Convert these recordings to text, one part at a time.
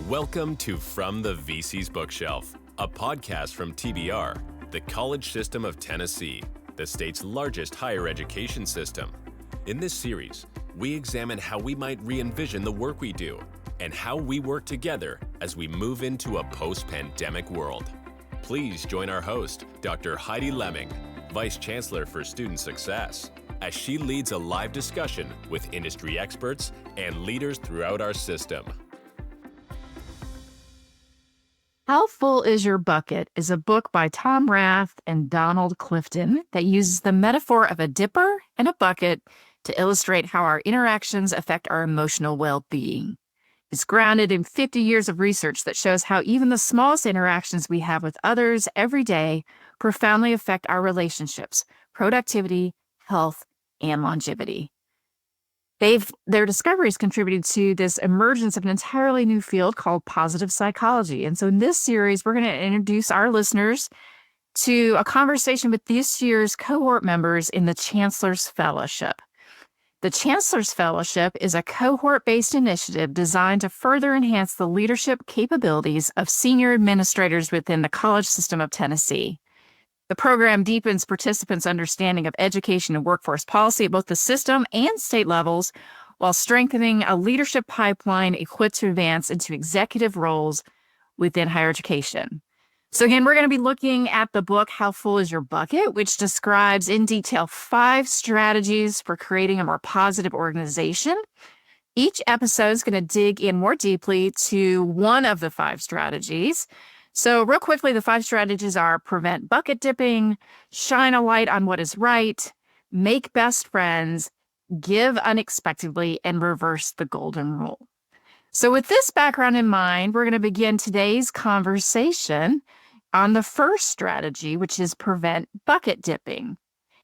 Welcome to From the VC's Bookshelf, a podcast from TBR, the College System of Tennessee, the state's largest higher education system. In this series, we examine how we might re-envision the work we do and how we work together as we move into a post-pandemic world. Please join our host, Dr. Heidi Lemming, Vice Chancellor for Student Success, as she leads a live discussion with industry experts and leaders throughout our system. How Full is Your Bucket is a book by Tom Rath and Donald Clifton that uses the metaphor of a dipper and a bucket to illustrate how our interactions affect our emotional well-being. It's grounded in 50 years of research that shows how even the smallest interactions we have with others every day profoundly affect our relationships, productivity, health, and longevity. Their discoveries contributed to this emergence of an entirely new field called positive psychology. And so in this series, we're going to introduce our listeners to a conversation with this year's cohort members in the Chancellor's Fellowship. The Chancellor's Fellowship is a cohort-based initiative designed to further enhance the leadership capabilities of senior administrators within the College System of Tennessee. The program deepens participants' understanding of education and workforce policy at both the system and state levels, while strengthening a leadership pipeline equipped to advance into executive roles within higher education. So again, we're going to be looking at the book, How Full is Your Bucket, which describes in detail 5 strategies for creating a more positive organization. Each episode is going to dig in more deeply to one of the 5 strategies. So real quickly, the 5 strategies are prevent bucket dipping, shine a light on what is right, make best friends, give unexpectedly, and reverse the golden rule. So with this background in mind, we're going to begin today's conversation on the first strategy, which is prevent bucket dipping.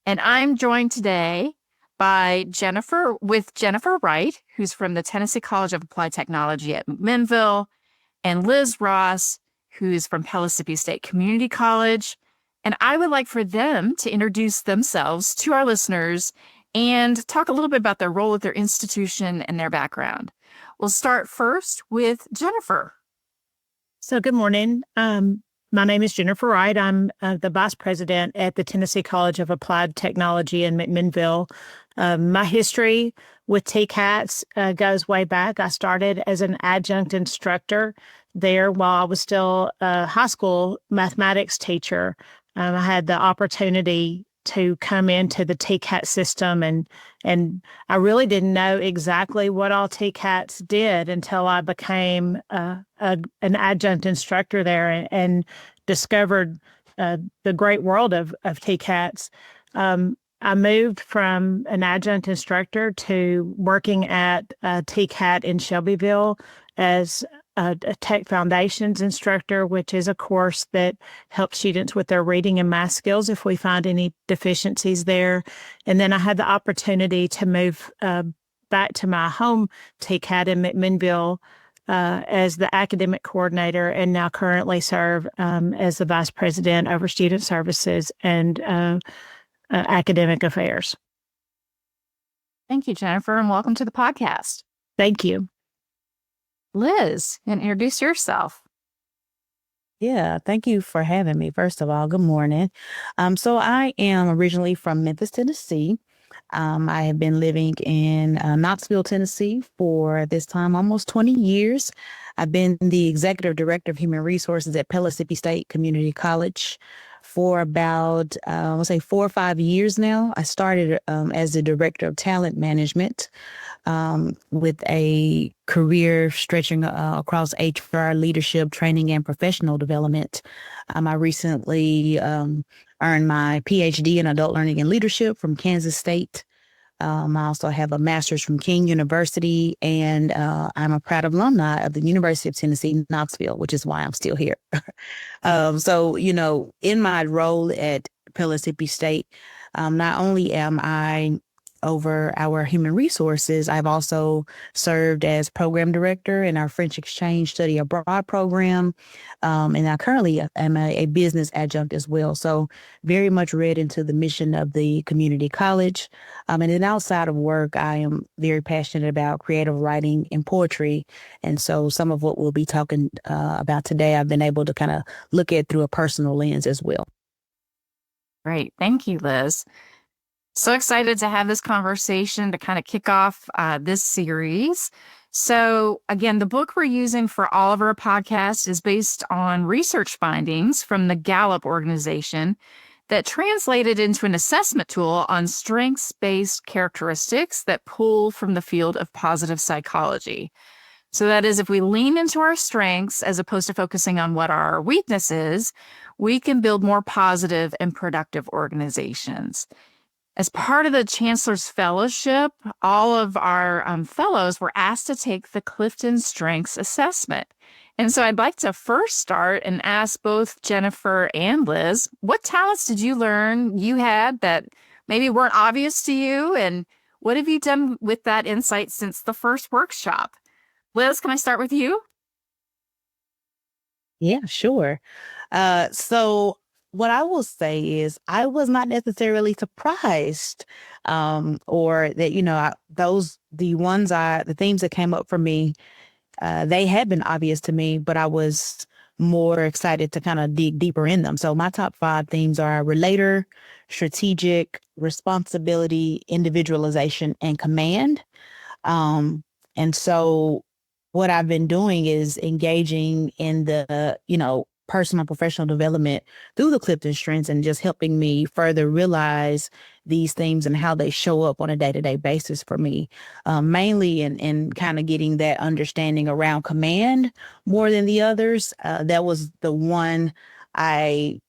And I'm joined today by Jennifer Wright, who's from the Tennessee College of Applied Technology at McMinnville, and Liz Ross, who's from Pellissippi State Community College. And I would like for them to introduce themselves to our listeners and talk a little bit about their role at their institution and their background. We'll start first with Jennifer. So good morning. My name is Jennifer Wright. I'm the Vice President at the Tennessee College of Applied Technology in McMinnville. My history with TCATs goes way back. I started as an adjunct instructor there while I was still a high school mathematics teacher. I had the opportunity to come into the TCAT system, and I really didn't know exactly what all TCATs did until I became an adjunct instructor there and discovered the great world of TCATs. I moved from an adjunct instructor to working at TCAT in Shelbyville as a Tech Foundations instructor, which is a course that helps students with their reading and math skills if we find any deficiencies there. And then I had the opportunity to move back to my home TCAT in McMinnville as the academic coordinator, and now currently serve as the vice president over student services and academic affairs. Thank you, Jennifer, and welcome to the podcast. Thank you. Liz, and introduce yourself. Yeah, thank you for having me. First of all, good morning. So I am originally from Memphis, Tennessee. I have been living in Knoxville, Tennessee for this time almost 20 years. I've been the executive director of human resources at Pellissippi State Community College for about, 4 or 5 years now. I started as the director of talent management with a career stretching across HR, leadership, training, and professional development. I recently earned my PhD in adult learning and leadership from Kansas State. I also have a master's from King University, and I'm a proud alumni of the University of Tennessee, Knoxville, which is why I'm still here. So, in my role at Pellissippi State, not only am I over our human resources. I've also served as program director in our French exchange study abroad program. And I currently am a business adjunct as well. So very much read into the mission of the community college. And then outside of work, I am very passionate about creative writing and poetry. And so some of what we'll be talking about today, I've been able to kind of look at through a personal lens as well. Great. Thank you, Liz. So excited to have this conversation to kind of kick off this series. So again, the book we're using for all of our podcasts is based on research findings from the Gallup organization that translated into an assessment tool on strengths-based characteristics that pull from the field of positive psychology. So that is, if we lean into our strengths as opposed to focusing on what our weakness is, we can build more positive and productive organizations. As part of the Chancellor's Fellowship, all of our fellows were asked to take the Clifton Strengths Assessment. And so I'd like to first start and ask both Jennifer and Liz, what talents did you learn you had that maybe weren't obvious to you? And what have you done with that insight since the first workshop? Liz, can I start with you? Yeah, sure. So what I will say is I was not necessarily surprised, or that, the themes that came up for me, they had been obvious to me, but I was more excited to kind of dig deeper in them. So my top 5 themes are relator, strategic, responsibility, individualization, and command. And so what I've been doing is engaging in the, personal and professional development through the Clifton Strengths and just helping me further realize these themes and how they show up on a day-to-day basis for me, mainly in kind of getting that understanding around command more than the others. That was the one I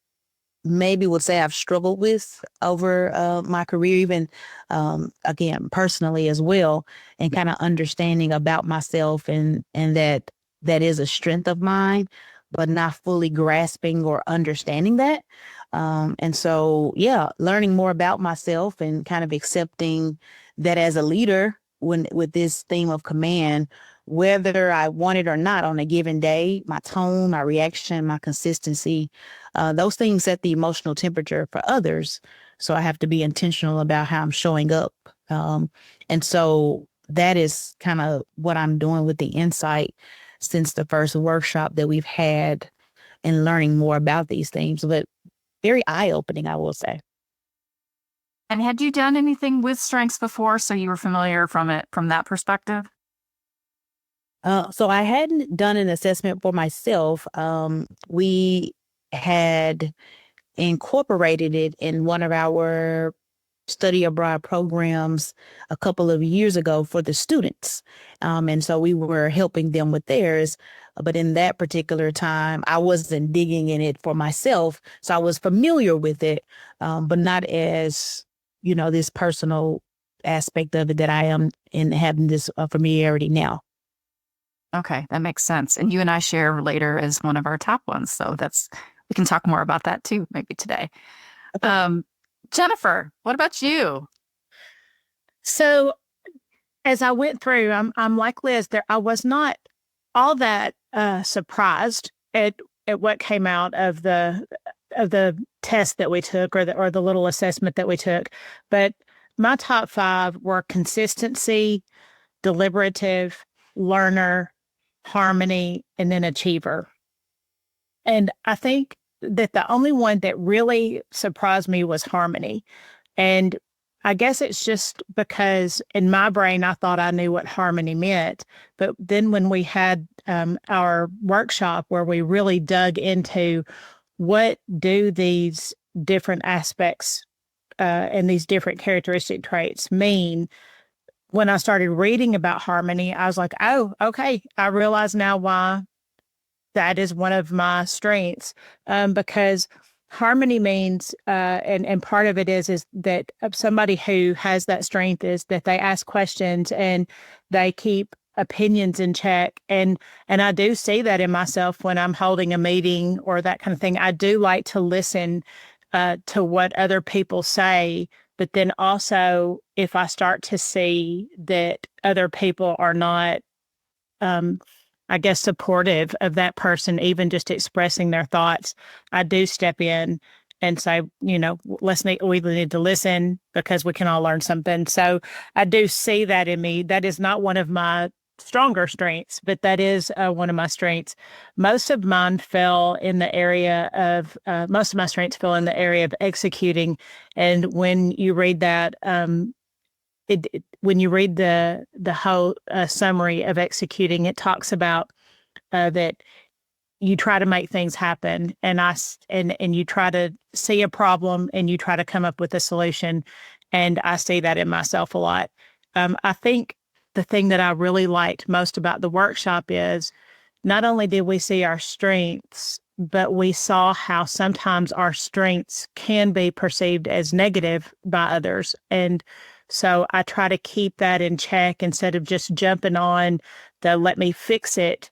maybe would say I've struggled with over my career, even again, personally as well, and kind of understanding about myself and that is a strength of mine, but not fully grasping or understanding that. And so, learning more about myself and kind of accepting that as a leader with this theme of command, whether I want it or not on a given day, my tone, my reaction, my consistency, those things set the emotional temperature for others. So I have to be intentional about how I'm showing up. And so that is kind of what I'm doing with the insight since the first workshop that we've had and learning more about these themes, but very eye-opening, I will say. And had you done anything with strengths before, so you were familiar from that perspective? So I hadn't done an assessment for myself. We had incorporated it in one of our study abroad programs a couple of years ago for the students. And so we were helping them with theirs. But in that particular time, I wasn't digging in it for myself. So I was familiar with it, but not as, this personal aspect of it that I am in having this familiarity now. Okay, that makes sense. And you and I share relator as one of our top ones. So we can talk more about that too, maybe today. Okay. Jennifer, what about you? So as I went through, I'm like Liz, I was not all that surprised at what came out of the test that we took or the little assessment that we took. But my top 5 were consistency, deliberative, learner, harmony, and then achiever. And I think that the only one that really surprised me was harmony. And I guess it's just because in my brain, I thought I knew what harmony meant. But then when we had our workshop where we really dug into what do these different aspects and these different characteristic traits mean, when I started reading about harmony, I was like, oh, okay, I realize now why that is one of my strengths, because harmony means, and part of it is that somebody who has that strength is that they ask questions and they keep opinions in check. And I do see that in myself when I'm holding a meeting or that kind of thing. I do like to listen to what other people say But then also, if I start to see that other people are not, I guess, supportive of that person, even just expressing their thoughts, I do step in and say, we need to listen because we can all learn something. So I do see that in me. That is not one of my stronger strengths, but that is one of my strengths. Most of my strengths fell in the area of executing. And when you read that, when you read the whole summary of executing, it talks about that you try to make things happen, and you try to see a problem and you try to come up with a solution. And I see that in myself a lot. I think the thing that I really liked most about the workshop is not only did we see our strengths, but we saw how sometimes our strengths can be perceived as negative by others. And so I try to keep that in check instead of just jumping on the let me fix it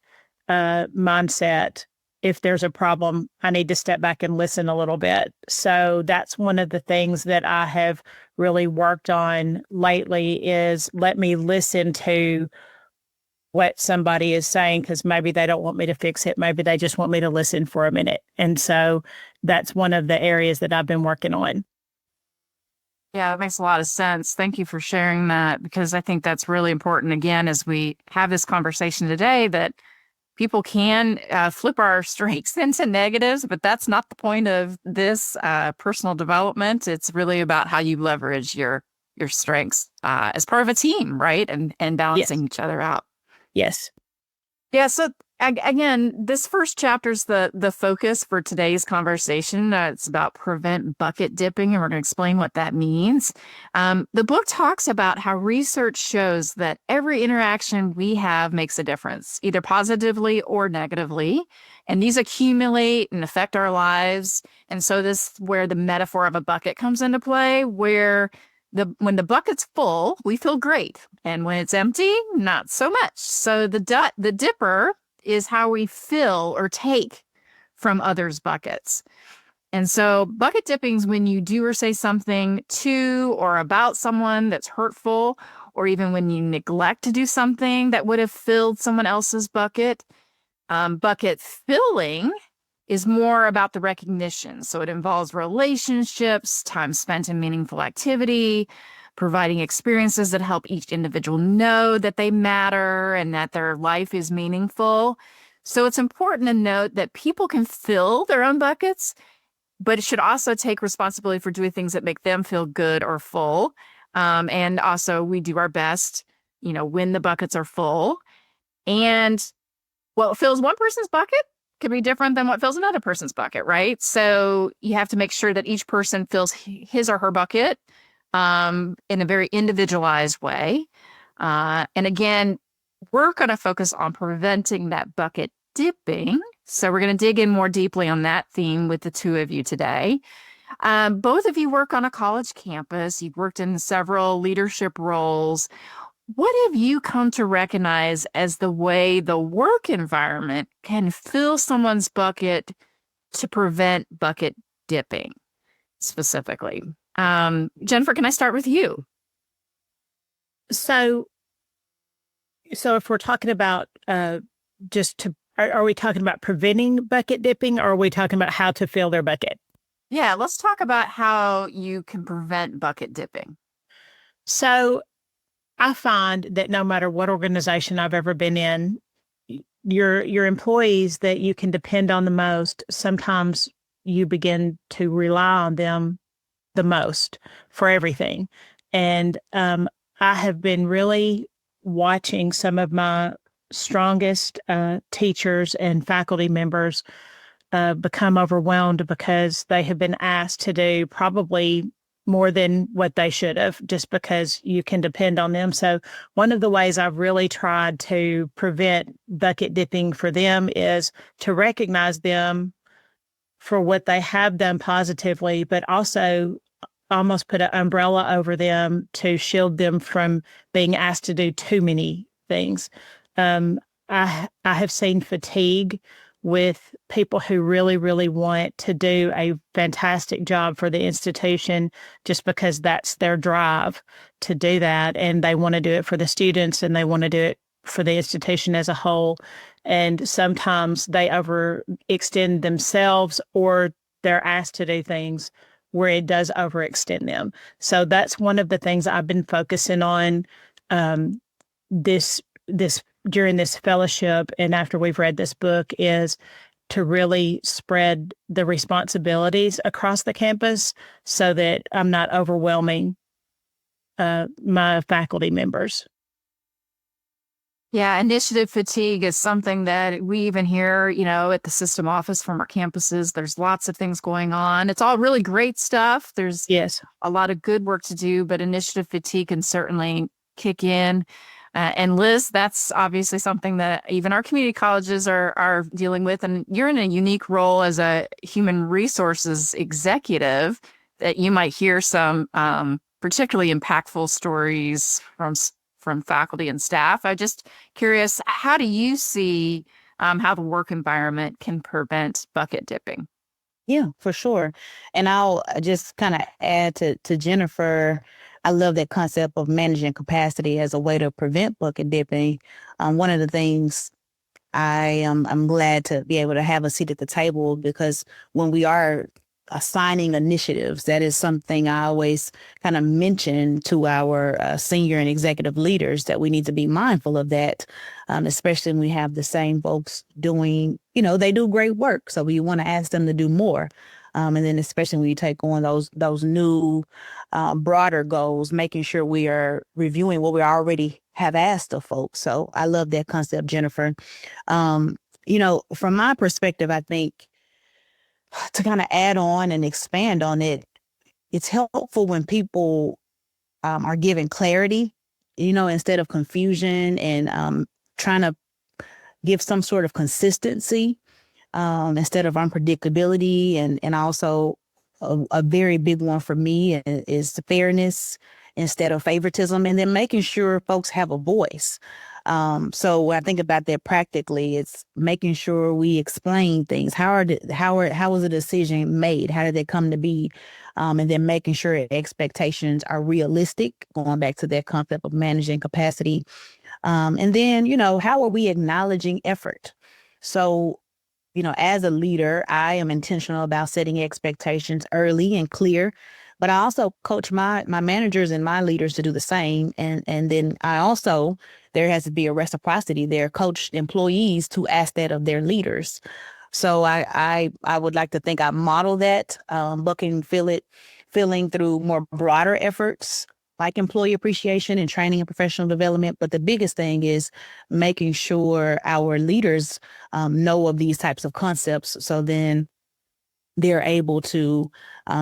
mindset. If there's a problem, I need to step back and listen a little bit. So that's one of the things that I have really worked on lately is let me listen to what somebody is saying, because maybe they don't want me to fix it. Maybe they just want me to listen for a minute. And so that's one of the areas that I've been working on. Yeah, that makes a lot of sense. Thank you for sharing that, because I think that's really important, again, as we have this conversation today, that people can flip our strengths into negatives, but that's not the point of this personal development. It's really about how you leverage your strengths as part of a team, right? And balancing each other out. Yes. Yeah. So again, this first chapter is the focus for today's conversation. It's about prevent bucket dipping, and we're going to explain what that means. The book talks about how research shows that every interaction we have makes a difference, either positively or negatively. And these accumulate and affect our lives. And so this is where the metaphor of a bucket comes into play, where when the bucket's full, we feel great. And when it's empty, not so much. So the dipper is how we fill or take from others' buckets. And so bucket dipping is when you do or say something to or about someone that's hurtful, or even when you neglect to do something that would have filled someone else's bucket. Bucket filling is more about the recognition. So it involves relationships, time spent in meaningful activity, providing experiences that help each individual know that they matter and that their life is meaningful. So it's important to note that people can fill their own buckets, but it should also take responsibility for doing things that make them feel good or full. And also we do our best, when the buckets are full. And what fills one person's bucket could be different than what fills another person's bucket, right? So you have to make sure that each person fills his or her bucket in a very individualized way. And again, we're going to focus on preventing that bucket dipping. So we're going to dig in more deeply on that theme with the two of you today. Both of you work on a college campus. You've worked in several leadership roles. What have you come to recognize as the way the work environment can fill someone's bucket to prevent bucket dipping specifically? Jennifer, can I start with you? So if we're talking about are we talking about preventing bucket dipping, or are we talking about how to fill their bucket? Yeah, let's talk about how you can prevent bucket dipping. So I find that no matter what organization I've ever been in, your employees that you can depend on the most, sometimes you begin to rely on them the most for everything. And I have been really watching some of my strongest teachers and faculty members become overwhelmed because they have been asked to do probably more than what they should have, just because you can depend on them. So one of the ways I've really tried to prevent bucket dipping for them is to recognize them for what they have done positively, but also almost put an umbrella over them to shield them from being asked to do too many things. I have seen fatigue with people who really, really want to do a fantastic job for the institution just because that's their drive to do that. And they want to do it for the students and they want to do it for the institution as a whole. And sometimes they overextend themselves or they're asked to do things where it does overextend them. So that's one of the things I've been focusing on this during this fellowship and after we've read this book is to really spread the responsibilities across the campus so that I'm not overwhelming my faculty members. Yeah, initiative fatigue is something that we even hear, at the system office from our campuses. There's lots of things going on. It's all really great stuff. There's a lot of good work to do, but initiative fatigue can certainly kick in. And Liz, that's obviously something that even our community colleges are dealing with. And you're in a unique role as a human resources executive that you might hear some particularly impactful stories from faculty and staff. I'm just curious, how do you see how the work environment can prevent bucket dipping? Yeah, for sure. And I'll just kind of add to Jennifer. I love that concept of managing capacity as a way to prevent bucket dipping. One of the things I'm glad to be able to have a seat at the table because when we are assigning initiatives, that is something I always kind of mention to our senior and executive leaders that we need to be mindful of that, especially when we have the same folks doing, they do great work. So we want to ask them to do more. And then especially when you take on those new broader goals, making sure we are reviewing what we already have asked of folks. So I love that concept, Jennifer. From my perspective, I think to kind of add on and expand on it, it's helpful when people are given clarity, instead of confusion and trying to give some sort of consistency instead of unpredictability. And also a very big one for me is the fairness instead of favoritism, and then making sure folks have a voice. So when I think about that practically, it's making sure we explain things. How was a decision made? How did it come to be? And then making sure expectations are realistic, going back to that concept of managing capacity. And then, how are we acknowledging effort? So, as a leader, I am intentional about setting expectations early and clear, but I also coach my managers and my leaders to do the same. And then there has to be a reciprocity there, coach employees to ask that of their leaders. So I would like to think I model that, feeling through more broader efforts like employee appreciation and training and professional development. But the biggest thing is making sure our leaders know of these types of concepts. So then they're able to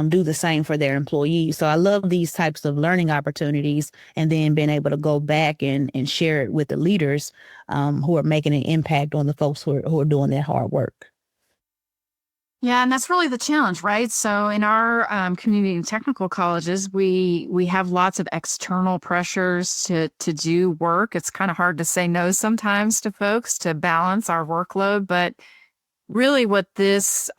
do the same for their employees. So I love these types of learning opportunities and then being able to go back and share it with the leaders who are making an impact on the folks who are doing that hard work. Yeah, and that's really the challenge, right? So in our community and technical colleges, we have lots of external pressures to do work. It's kind of hard to say no sometimes to folks to balance our workload. But really what this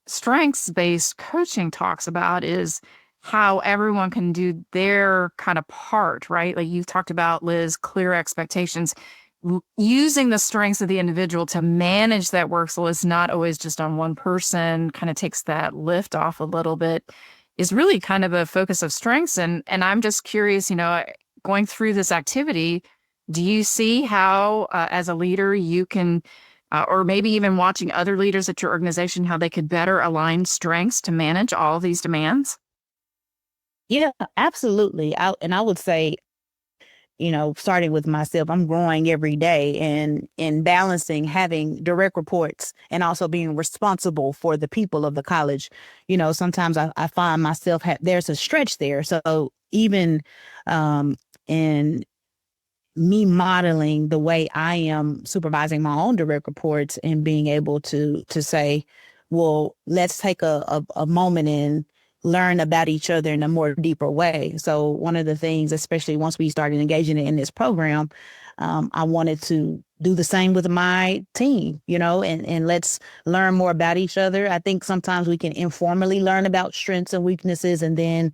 strengths-based coaching talks about is how everyone can do their kind of part, right? Like you've talked about, Liz, clear expectations. Using the strengths of the individual to manage that work so it's not always just on one person, kind of takes that lift off a little bit, is really kind of a focus of strengths. And I'm just curious, going through this activity, do you see how, as a leader, you can, or maybe even watching other leaders at your organization, how they could better align strengths to manage all these demands? Yeah, absolutely. I would say, starting with myself, I'm growing every day and in balancing having direct reports and also being responsible for the people of the college. Sometimes I find myself, there's a stretch there. So even in me modeling the way I am supervising my own direct reports and being able to say, well, let's take a moment and learn about each other in a more deeper way. So one of the things, especially once we started engaging in this program, I wanted to do the same with my team, and let's learn more about each other. I think sometimes we can informally learn about strengths and weaknesses and then,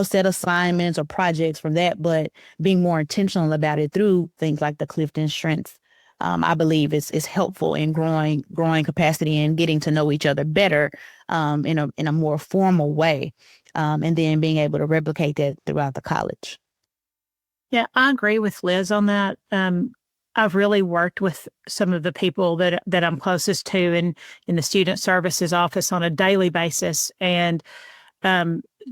set assignments or projects from that. But being more intentional about it through things like the Clifton Strengths, I believe is helpful in growing capacity and getting to know each other better in a more formal way, and then being able to replicate that throughout the college. Yeah, I agree with Liz on that. I've really worked with some of the people that I'm closest to in the student services office on a daily basis. And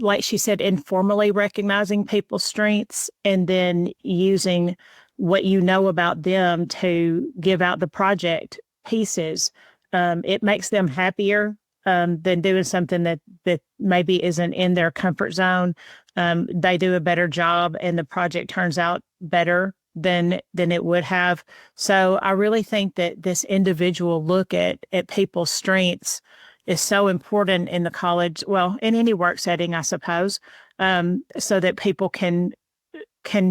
like she said, informally recognizing people's strengths and then using what you know about them to give out the project pieces. It makes them happier than doing something that maybe isn't in their comfort zone. They do a better job and the project turns out better than it would have. So I really think that this individual look at people's strengths is so important in the college, well, in any work setting, I suppose, so that people can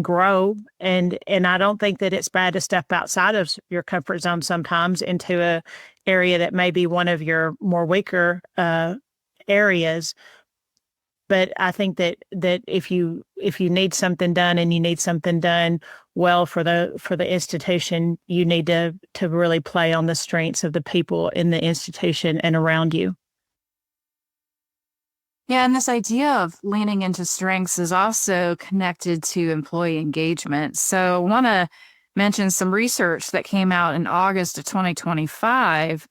grow. And I don't think that it's bad to step outside of your comfort zone sometimes into a area that may be one of your more weaker areas. But I think that if you need something done and you need something done well for the institution, you need to really play on the strengths of the people in the institution and around you. Yeah, and this idea of leaning into strengths is also connected to employee engagement. So I want to mention some research that came out in August of 2025.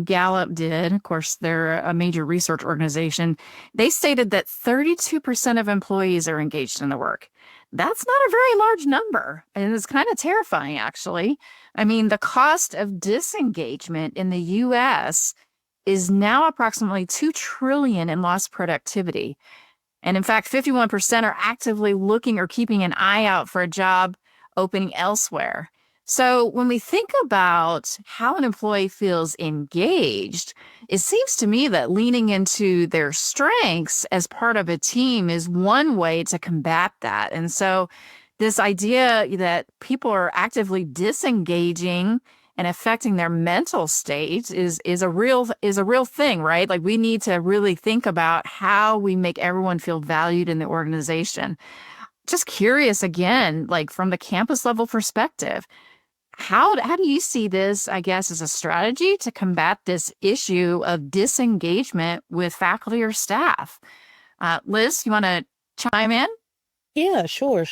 Gallup did, of course, they're a major research organization. They stated that 32% of employees are engaged in the work. That's not a very large number, and it's kind of terrifying, actually. I mean, the cost of disengagement in the U.S. is now approximately $2 trillion in lost productivity. And in fact, 51% are actively looking or keeping an eye out for a job opening elsewhere. So when we think about how an employee feels engaged, it seems to me that leaning into their strengths as part of a team is one way to combat that. And so this idea that people are actively disengaging and affecting their mental state is a real thing, right? Like, we need to really think about how we make everyone feel valued in the organization. Just curious again, like from the campus level perspective, how do you see this, I guess, as a strategy to combat this issue of disengagement with faculty or staff? Liz, you want to chime in? Yeah, sure.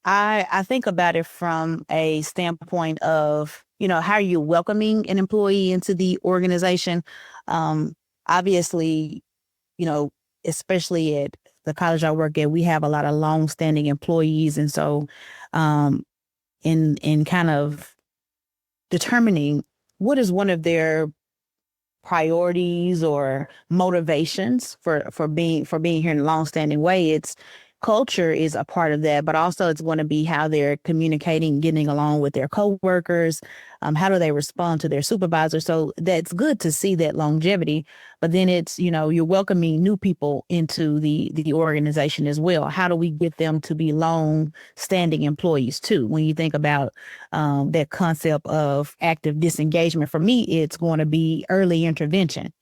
I think about it from a standpoint of, how are you welcoming an employee into the organization? Obviously, especially at the college I work at, we have a lot of longstanding employees. And so in kind of determining what is one of their priorities or motivations for being here in a longstanding way, it's culture is a part of that, but also it's going to be how they're communicating, getting along with their coworkers. How do they respond to their supervisor? So that's good to see that longevity, but then it's, you're welcoming new people into the organization as well. How do we get them to be long-standing employees too? When you think about that concept of active disengagement, for me, it's going to be early intervention.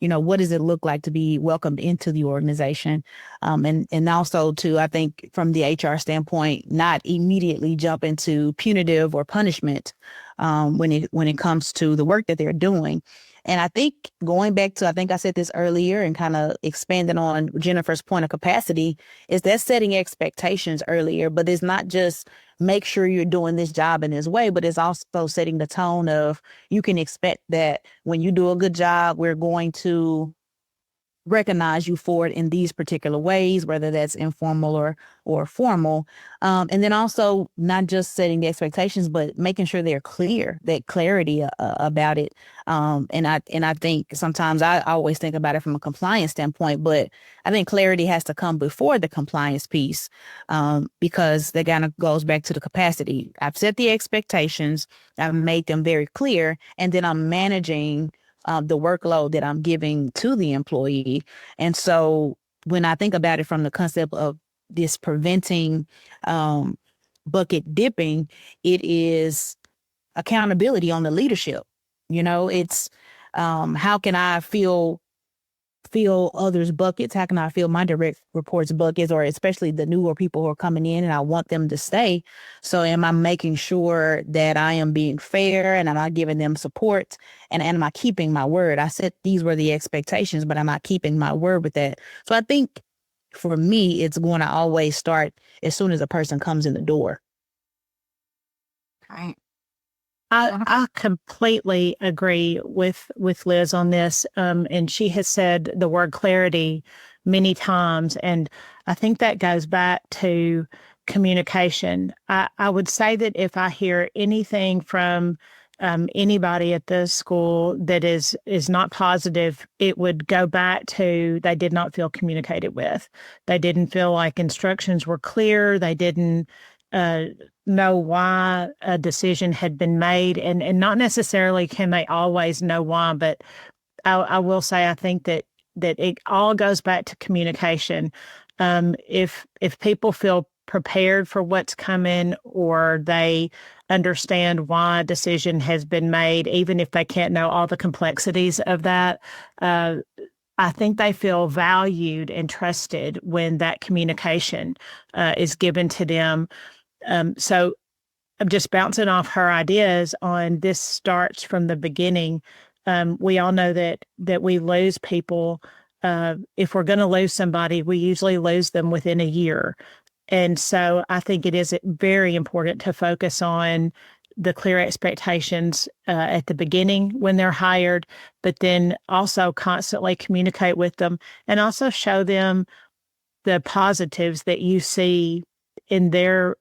What does it look like to be welcomed into the organization? And also too, I think from the HR standpoint, not immediately jump into punitive or punishment when it comes to the work that they're doing. And I think going back to, I think I said this earlier and kind of expanding on Jennifer's point of capacity, is that setting expectations earlier, but it's not just make sure you're doing this job in this way, but it's also setting the tone of, you can expect that when you do a good job, we're going to recognize you for it in these particular ways, whether that's informal or formal. And then also not just setting the expectations, but making sure they're clear, that clarity about it. And I think sometimes I always think about it from a compliance standpoint, but I think clarity has to come before the compliance piece, because that kind of goes back to the capacity. I've set the expectations, I've made them very clear, and then I'm managing the workload that I'm giving to the employee. And so when I think about it from the concept of this preventing bucket dipping, it is accountability on the leadership. It's how can I fill others' buckets? How can I fill my direct reports buckets, or especially the newer people who are coming in and I want them to stay? So am I making sure that I am being fair and am I giving them support, and am I keeping my word? I said these were the expectations, but am I keeping my word with that? So I think for me, it's going to always start as soon as a person comes in the door. Right. I completely agree with Liz on this. And she has said the word clarity many times. And I think that goes back to communication. I would say that if I hear anything from anybody at the school that is not positive, it would go back to they did not feel communicated with. They didn't feel like instructions were clear. They didn't know why a decision had been made, and not necessarily can they always know why, but I will say I think that it all goes back to communication. If people feel prepared for what's coming, or they understand why a decision has been made, even if they can't know all the complexities of that, I think they feel valued and trusted when that communication is given to them. So I'm just bouncing off her ideas on this starts from the beginning. We all know that we lose people. If we're going to lose somebody, we usually lose them within a year. And so I think it is very important to focus on the clear expectations at the beginning when they're hired, but then also constantly communicate with them and also show them the positives that you see in their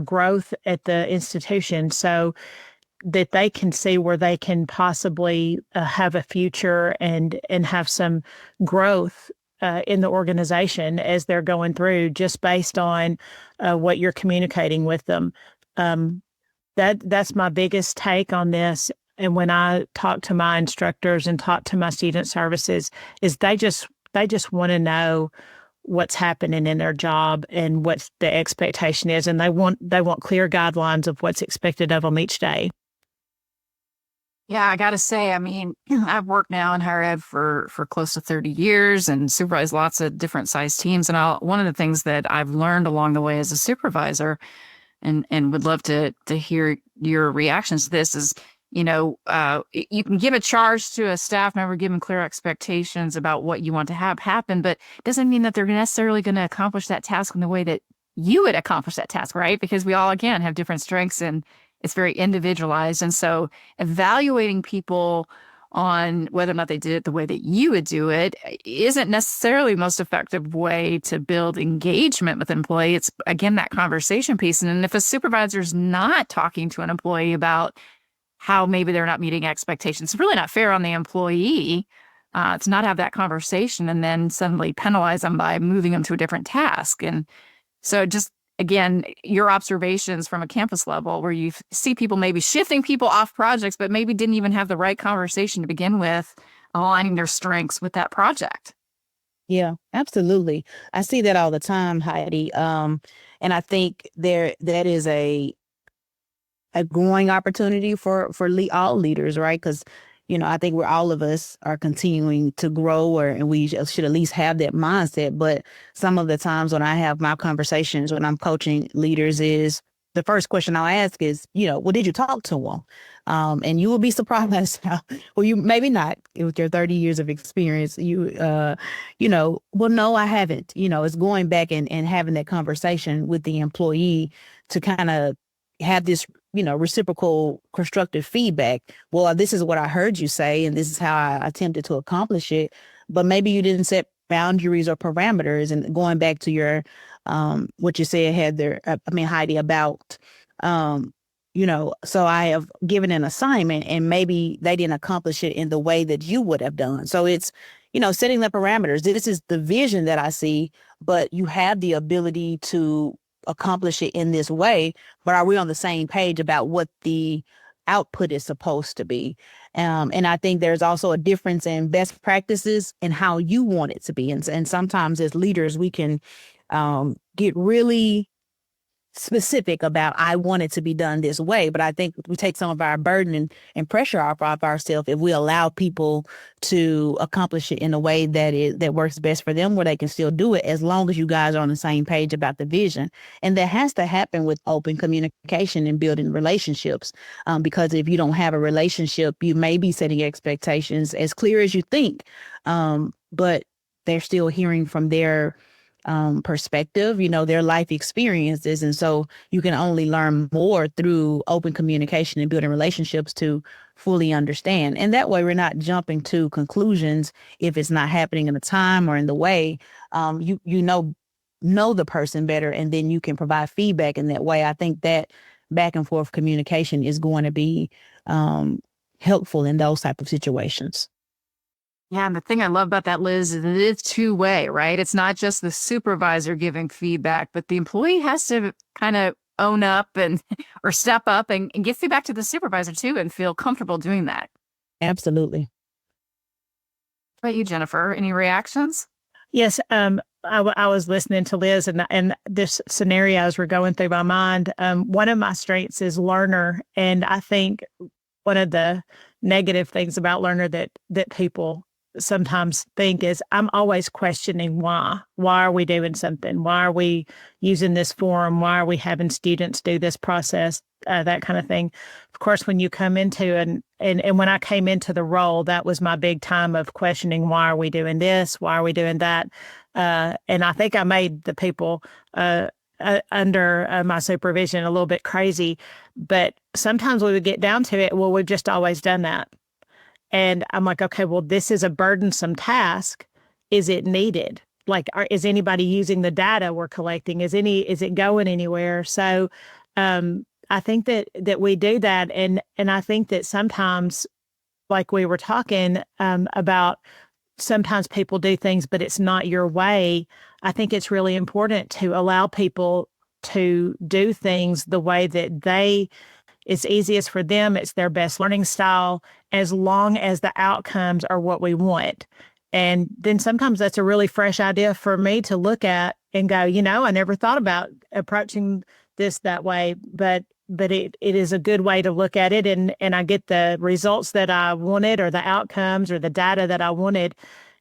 growth at the institution, so that they can see where they can possibly have a future and have some growth in the organization as they're going through, just based on what you're communicating with them. That's my biggest take on this. And when I talk to my instructors and talk to my student services, is they just want to know what's happening in their job and what the expectation is, and they want clear guidelines of what's expected of them each day. Yeah, I got to say, I mean, I've worked now in higher ed for close to 30 years and supervised lots of different size teams. And one of the things that I've learned along the way as a supervisor, and would love to hear your reactions to this, is, you can give a charge to a staff member, give them clear expectations about what you want to have happen, but it doesn't mean that they're necessarily going to accomplish that task in the way that you would accomplish that task, right? Because we all, again, have different strengths and it's very individualized. And so evaluating people on whether or not they did it the way that you would do it isn't necessarily the most effective way to build engagement with an employee. It's, again, that conversation piece. And if a supervisor is not talking to an employee about how maybe they're not meeting expectations, it's really not fair on the employee to not have that conversation and then suddenly penalize them by moving them to a different task. And so just, again, your observations from a campus level where you see people maybe shifting people off projects, but maybe didn't even have the right conversation to begin with, aligning their strengths with that project. Yeah, absolutely. I see that all the time, Heidi. And I think that is a growing opportunity for all leaders, right? Because, I think all of us are continuing to grow, and we should at least have that mindset. But some of the times when I have my conversations, when I'm coaching leaders, is the first question I'll ask is, well, did you talk to them? And you will be surprised how, well, you maybe not with your 30 years of experience, well, no, I haven't. It's going back and having that conversation with the employee to kind of have this, reciprocal constructive feedback. Well, this is what I heard you say, and this is how I attempted to accomplish it. But maybe you didn't set boundaries or parameters. And going back to your, what you said, Heidi, about, so I have given an assignment and maybe they didn't accomplish it in the way that you would have done. So it's, setting the parameters. This is the vision that I see, but you have the ability to accomplish it in this way, but are we on the same page about what the output is supposed to be? And I think there's also a difference in best practices and how you want it to be. And sometimes as leaders, we can get really specific about, I want it to be done this way. But I think we take some of our burden and pressure off ourselves if we allow people to accomplish it in a way that works best for them, where they can still do it as long as you guys are on the same page about the vision. And that has to happen with open communication and building relationships. Because if you don't have a relationship, you may be setting expectations as clear as you think, but they're still hearing from their perspective, their life experiences. And so you can only learn more through open communication and building relationships to fully understand. And that way we're not jumping to conclusions if it's not happening in the time or in the way. You know the person better, and then you can provide feedback in that way. I think that back and forth communication is going to be helpful in those type of situations. Yeah, and the thing I love about that, Liz, is it is two-way, right? It's not just the supervisor giving feedback, but the employee has to kind of own up or step up and give feedback to the supervisor too, and feel comfortable doing that. Absolutely. What about you, Jennifer? Any reactions? Yes, I was listening to Liz, and this scenarios were going through my mind. One of my strengths is learner, and I think one of the negative things about learner that people sometimes think is, I'm always questioning why. Why are we doing something? Why are we using this form? Why are we having students do this process? That kind of thing. Of course, when you come into and when I came into the role, that was my big time of questioning, why are we doing this? Why are we doing that? And I think I made the people under my supervision a little bit crazy, but sometimes we would get down to it. Well, we've just always done that. And I'm like, okay, well, this is a burdensome task. Is it needed? Like, is anybody using the data we're collecting? Is it going anywhere? So I think that we do that. And I think that sometimes, like we were talking about, sometimes people do things, but it's not your way. I think it's really important to allow people to do things the way that it's easiest for them. It's their best learning style, as long as the outcomes are what we want. And then sometimes that's a really fresh idea for me to look at and go, I never thought about approaching this that way, but it is a good way to look at it. And I get the results that I wanted, or the outcomes or the data that I wanted.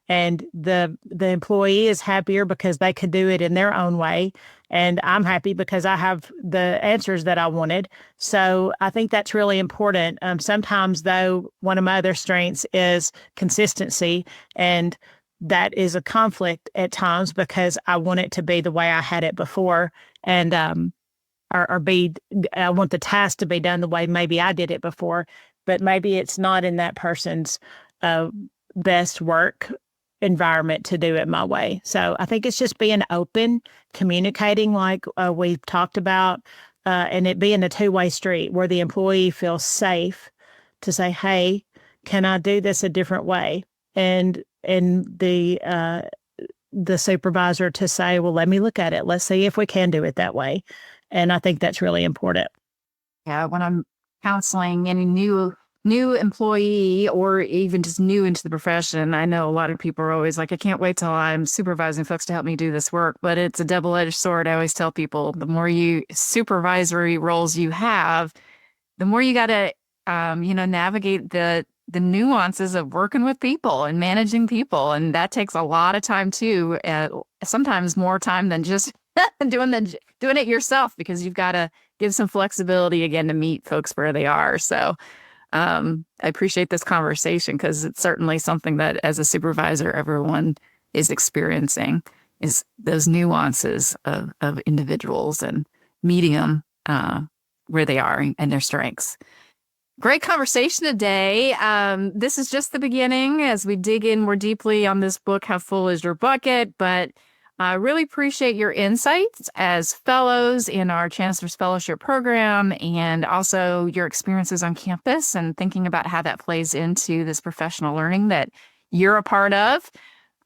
And the employee is happier because they could do it in their own way. And I'm happy because I have the answers that I wanted. So I think that's really important. Sometimes, though, one of my other strengths is consistency. And that is a conflict at times because I want it to be the way I had it before. And I want the task to be done the way maybe I did it before, but maybe it's not in that person's best work environment to do it my way. So I think it's just being open, communicating like we've talked about, and it being a two-way street where the employee feels safe to say, hey, can I do this a different way? And the supervisor to say, well, let me look at it. Let's see if we can do it that way. And I think that's really important. Yeah, when I'm counseling any new employee or even just new into the profession, I know a lot of people are always like, I can't wait till I'm supervising folks to help me do this work. But it's a double-edged sword. I always tell people, the more supervisory roles you have, the more you got to, navigate the nuances of working with people and managing people. And that takes a lot of time too. Sometimes more time than just doing it yourself, because you've got to give some flexibility again to meet folks where they are. So I appreciate this conversation, because it's certainly something that as a supervisor, everyone is experiencing, is those nuances of individuals and meeting them where they are and their strengths. Great conversation today. This is just the beginning as we dig in more deeply on this book, How Full Is Your Bucket? But I really appreciate your insights as fellows in our Chancellor's Fellowship Program, and also your experiences on campus and thinking about how that plays into this professional learning that you're a part of.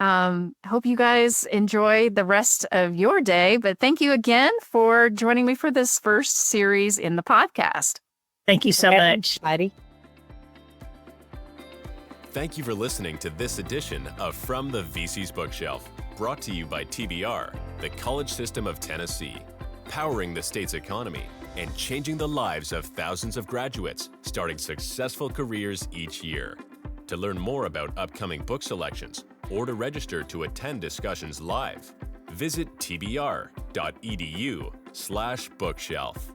Hope you guys enjoy the rest of your day, but thank you again for joining me for this first series in the podcast. Thank you so much, Heidi. Thank you for listening to this edition of From the VC's Bookshelf, brought to you by TBR, the College System of Tennessee. powering the state's economy and changing the lives of thousands of graduates, starting successful careers each year. To learn more about upcoming book selections or to register to attend discussions live, visit tbr.edu/bookshelf.